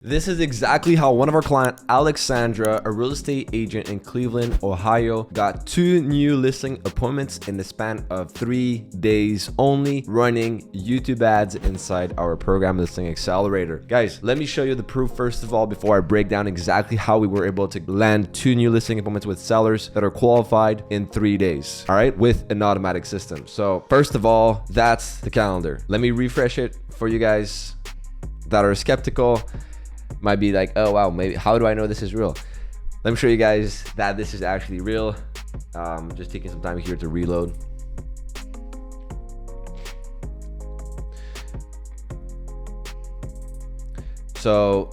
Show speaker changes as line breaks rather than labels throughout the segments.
This is exactly how one of our clients, Alexandra, a real estate agent in Cleveland, Ohio, got 2 new listing appointments in the span of 3 days only, running YouTube ads inside our program Listing Accelerator. Guys, let me show you the proof first of all before I break down exactly how we were able to land 2 new listing appointments with sellers that are qualified in 3 days, all right, with an automatic system. So first of all, that's the calendar. Let me refresh it for you guys that are skeptical. Might be like, oh wow, maybe how do I know this is real? Let me show you guys that this is actually real. Just taking some time here to reload. So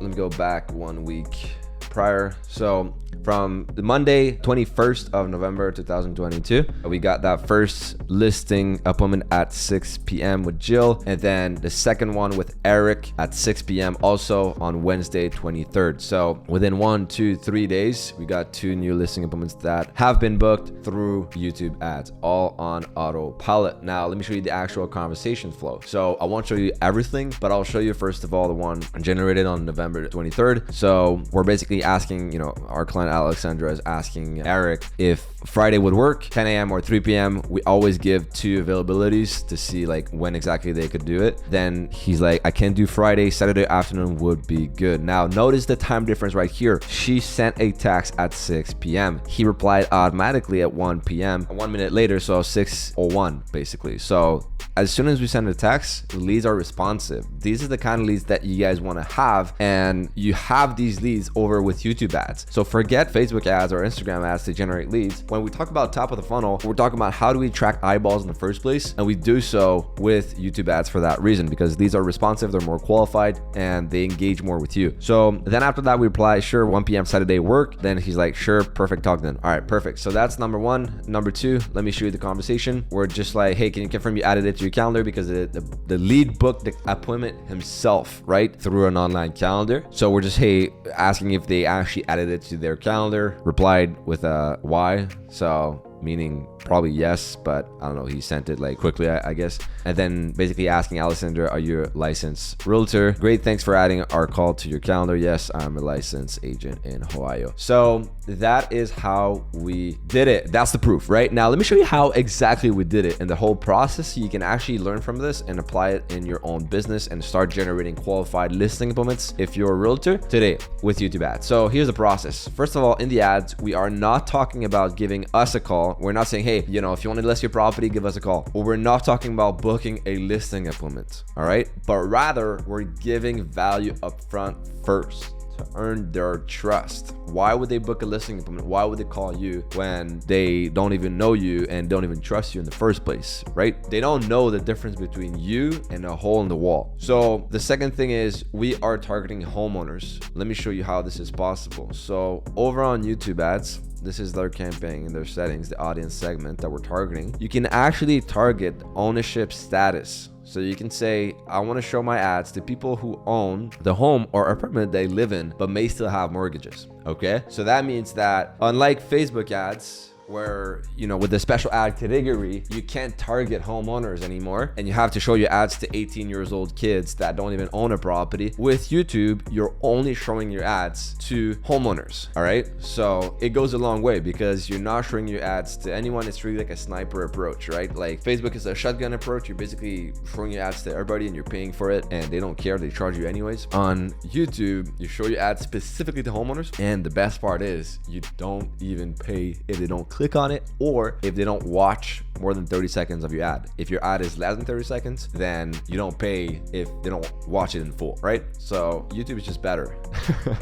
let me go back 1 week prior. So from the Monday 21st of November 2022, we got that first listing appointment at 6 p.m. with Jill, and then the second one with Eric at 6 p.m. also on Wednesday 23rd. So within 1, 2, 3 days, we got 2 new listing appointments that have been booked through YouTube ads, all on autopilot. Now let me show you the actual conversation flow. So I won't show you everything, but I'll show you first of all the one generated on November 23rd. So we're basically asking, our client Alexandra is asking Eric if Friday would work, 10 a.m. or 3 p.m. We always give 2 availabilities to see like when exactly they could do it. Then he's like, I can't do Friday, Saturday afternoon would be good. Now notice the time difference right here. She sent a text at 6 p.m. He replied automatically at 1 p.m. 1 minute later, so 6:01 basically. So as soon as we send a text, the leads are responsive. These are the kind of leads that you guys want to have, and you have these leads over with YouTube ads. So forget Facebook ads or Instagram ads to generate leads. When we talk about top of the funnel, we're talking about how do we track eyeballs in the first place, and we do so with YouTube ads for that reason, because these are responsive, they're more qualified, and they engage more with you. So then after that, we reply, sure, 1 p.m. Saturday work. Then he's like, sure, perfect, talk then. All right, perfect. So that's number 1. Number 2, let me show you the conversation. We're just like, hey, can you confirm you added it to your calendar? Because the lead booked the appointment himself, right, through an online calendar. So we're just, hey, asking if they actually added it to their calendar. Replied with a Y, so meaning probably yes, but I don't know, he sent it like quickly, I guess. And then basically asking Alessandra, are you a licensed realtor? Great, thanks for adding our call to your calendar. Yes, I'm a licensed agent in Ohio. So that is how we did it. That's the proof, right? Now let me show you how exactly we did it and the whole process, so you can actually learn from this and apply it in your own business and start generating qualified listing appointments if you're a realtor today with YouTube ads. So here's the process. First of all, in the ads, we are not talking about giving us a call. We're not saying, hey, if you want to list your property, give us a call. Or we're not talking about booking a listing appointment, all right? But rather, we're giving value upfront first to earn their trust. Why would they book a listing appointment? Why would they call you when they don't even know you and don't even trust you in the first place, right? They don't know the difference between you and a hole in the wall. So the second thing is we are targeting homeowners. Let me show you how this is possible. So over on YouTube ads, this is their campaign and their settings, the audience segment that we're targeting. You can actually target ownership status. So you can say, I want to show my ads to people who own the home or apartment they live in, but may still have mortgages. Okay. So that means that unlike Facebook ads, where, with the special ad category, you can't target homeowners anymore, and you have to show your ads to 18 years old kids that don't even own a property. With YouTube, you're only showing your ads to homeowners. All right. So it goes a long way because you're not showing your ads to anyone. It's really like a sniper approach, right? Like Facebook is a shotgun approach. You're basically showing your ads to everybody and you're paying for it, and they don't care. They charge you anyways. On YouTube, you show your ads specifically to homeowners. And the best part is you don't even pay if they don't click on it, or if they don't watch more than 30 seconds of your ad. If your ad is less than 30 seconds, then you don't pay if they don't watch it in full, right? So YouTube is just better.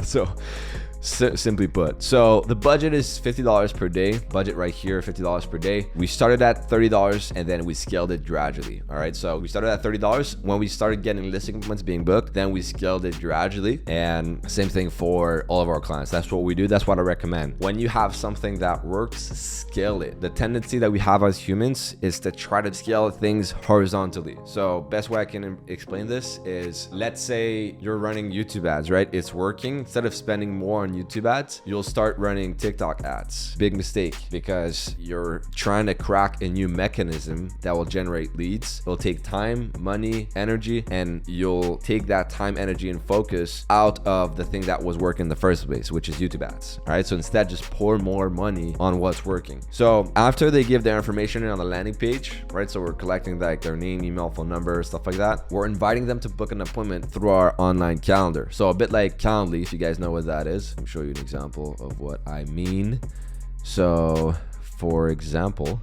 So simply put, so the budget is $50 per day. Budget right here, $50 per day. We started at $30 and then we scaled it gradually. All right, so we started at $30. When we started getting listing appointments being booked, then we scaled it gradually. And same thing for all of our clients. That's what we do. That's what I recommend. When you have something that works, scale it. The tendency that we have as humans appointments is to try to scale things horizontally. So best way I can explain this is, let's say you're running YouTube ads, right? It's working. Instead of spending more on YouTube ads, you'll start running TikTok ads. Big mistake, because you're trying to crack a new mechanism that will generate leads. It'll take time, money, energy, and you'll take that time, energy, and focus out of the thing that was working in the first place, which is YouTube ads. All right. So instead, just pour more money on what's working. So after they give their information on the landing page, right? So we're collecting like their name, email, phone number, stuff like that. We're inviting them to book an appointment through our online calendar. So a bit like Calendly, if you guys know what that is. Let me show you an example of what I mean. So for example,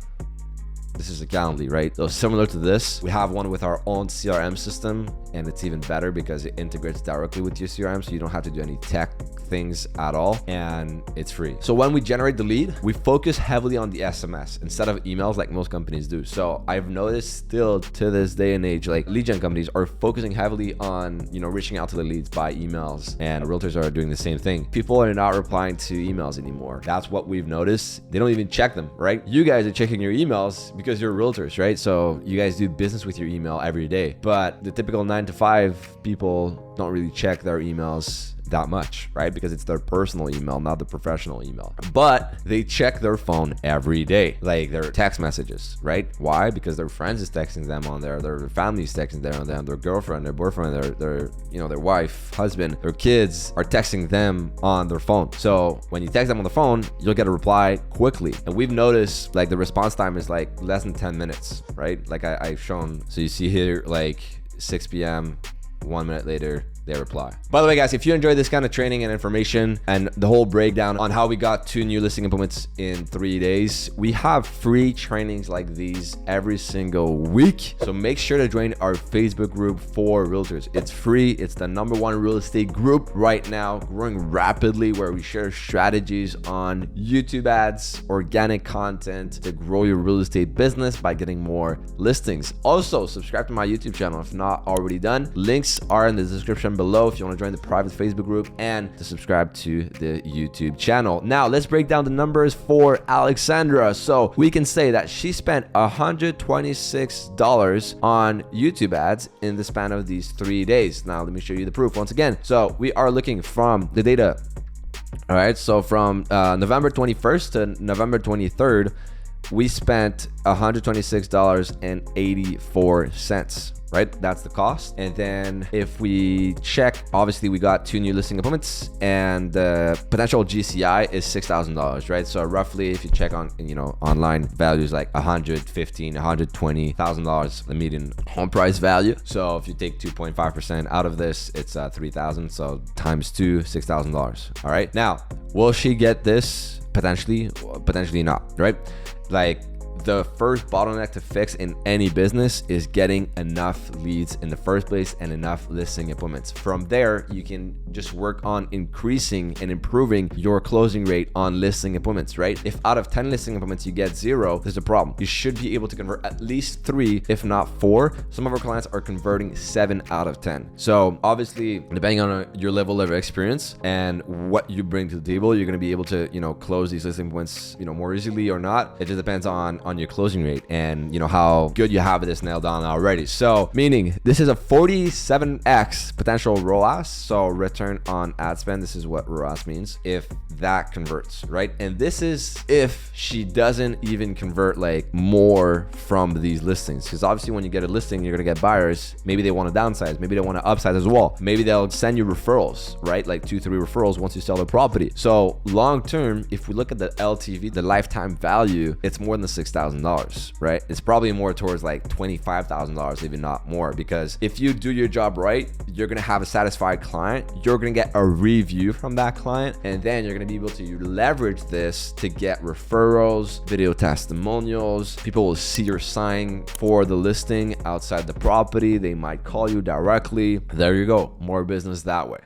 this is a Calendly, right? So similar to this, we have one with our own CRM system, and it's even better because it integrates directly with your CRM, so you don't have to do any tech things at all, and it's free. So when we generate the lead, we focus heavily on the SMS instead of emails like most companies do. So I've noticed still to this day and age, like lead gen companies are focusing heavily on, reaching out to the leads by emails, and realtors are doing the same thing. People are not replying to emails anymore. That's what we've noticed. They don't even check them, right? You guys are checking your emails because you're realtors, right? So you guys do business with your email every day, but the typical 9-to-5 people don't really check their emails that much, right? Because it's their personal email, not the professional email. But they check their phone every day, like their text messages, right? Why? Because their friends is texting them on there, their family is texting them on there, their girlfriend, their boyfriend, their wife, husband, their kids are texting them on their phone. So when you text them on the phone, you'll get a reply quickly. And we've noticed like the response time is like less than 10 minutes, right? Like I've shown. So you see here, like 6 p.m., 1 minute later, they reply. By the way, guys, if you enjoyed this kind of training and information and the whole breakdown on how we got 2 new listing appointments in 3 days, we have free trainings like these every single week. So make sure to join our Facebook group for realtors. It's free. It's the #1 real estate group right now, growing rapidly, where we share strategies on YouTube ads, organic content to grow your real estate business by getting more listings. Also, subscribe to my YouTube channel if not already done. Links are in the description below if you want to join the private Facebook group and to subscribe to the YouTube channel. Now let's break down the numbers for Alexandra. So we can say that she spent $126 on YouTube ads in the span of these 3 days. Now let me show you the proof once again. So we are looking from the data. All right, so from November 21st to November 23rd, we spent $126.84. right? That's the cost. And then if we check, obviously we got 2 new listing appointments and the potential GCI is $6,000, right? So roughly if you check on, online values like $115,000, $120,000, the median home price value. So if you take 2.5% out of this, it's $3,000. So times 2, $6,000. All right. Now, will she get this? Potentially not, right? Like, the first bottleneck to fix in any business is getting enough leads in the first place and enough listing appointments. From there, you can just work on increasing and improving your closing rate on listing appointments, right? If out of 10 listing appointments you get 0, there's a problem. You should be able to convert at least 3, if not 4. Some of our clients are converting 7 out of 10. So obviously, depending on your level of experience and what you bring to the table, you're going to be able to, close these listing appointments, more easily or not. It just depends on your closing rate and how good you have this nailed down already. So meaning this is a 47x potential ROAS, so return on ad spend. This is what ROAS means if that converts, right? And this is if she doesn't even convert like more from these listings, because obviously when you get a listing, you're gonna get buyers. Maybe they want to downsize, maybe they want to upsize as well. Maybe they'll send you referrals, right? Like 2-3 referrals once you sell the property. So long term, if we look at the LTV, the lifetime value, it's more than the $6,000, right? It's probably more towards like $25,000, even not more, because if you do your job right, you're gonna have a satisfied client, you're gonna get a review from that client, and then you're gonna be able to leverage this to get referrals, video testimonials. People will see your sign for the listing outside the property. They might call you directly. There you go, more business that way.